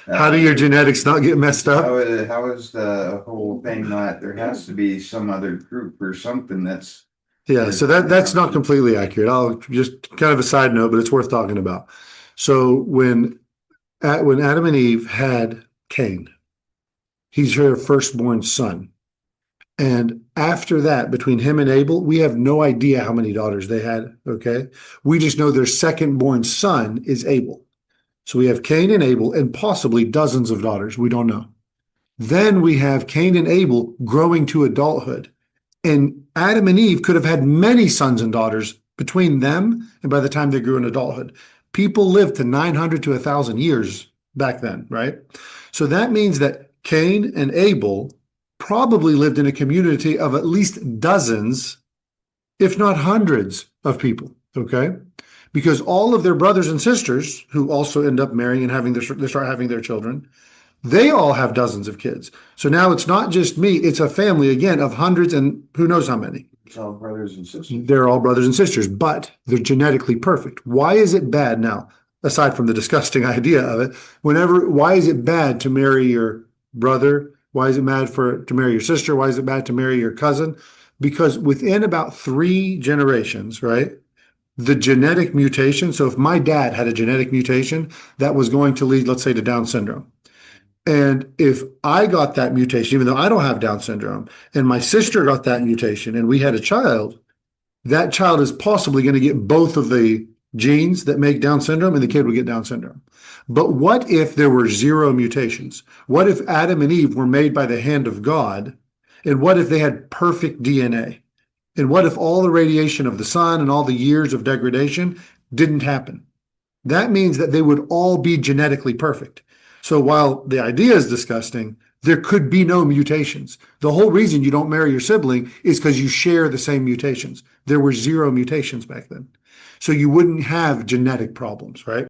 How do your genetics not get messed up? How is the whole thing that there has to be some other group or something that's Yeah, so that's not completely accurate. I'll just kind of a side note, but it's worth talking about. So when Adam and Eve had Cain, he's her firstborn son. And after that, between him and Abel, we have no idea how many daughters they had. Okay. We just know their second-born son is Abel. So we have Cain and Abel and possibly dozens of daughters. We don't know. Then we have Cain and Abel growing to adulthood. And Adam and Eve could have had many sons and daughters between them and by the time they grew in adulthood. People lived to 900 to 1,000 years back then, right? So that means that Cain and Abel probably lived in a community of at least dozens, if not hundreds of people, okay? Because all of their brothers and sisters, who also end up marrying and they start having their children, they all have dozens of kids. So now it's not just me, it's a family, again, of hundreds and who knows how many. It's all brothers and sisters. They're all brothers and sisters, but they're genetically perfect. Why is it bad now, aside from the disgusting idea of it, why is it bad to marry your brother? Why is it bad to marry your sister? Why is it bad to marry your cousin? Because within about 3 generations, right, the genetic mutation, so if my dad had a genetic mutation that was going to lead, let's say, to Down syndrome, and if I got that mutation, even though I don't have Down syndrome, and my sister got that mutation and we had a child, that child is possibly going to get both of the genes that make Down syndrome and the kid would get Down syndrome. But what if there were 0 mutations? What if Adam and Eve were made by the hand of God? And what if they had perfect DNA? And what if all the radiation of the sun and all the years of degradation didn't happen? That means that they would all be genetically perfect. So while the idea is disgusting, there could be no mutations. The whole reason you don't marry your sibling is because you share the same mutations. There were 0 mutations back then. So you wouldn't have genetic problems, right?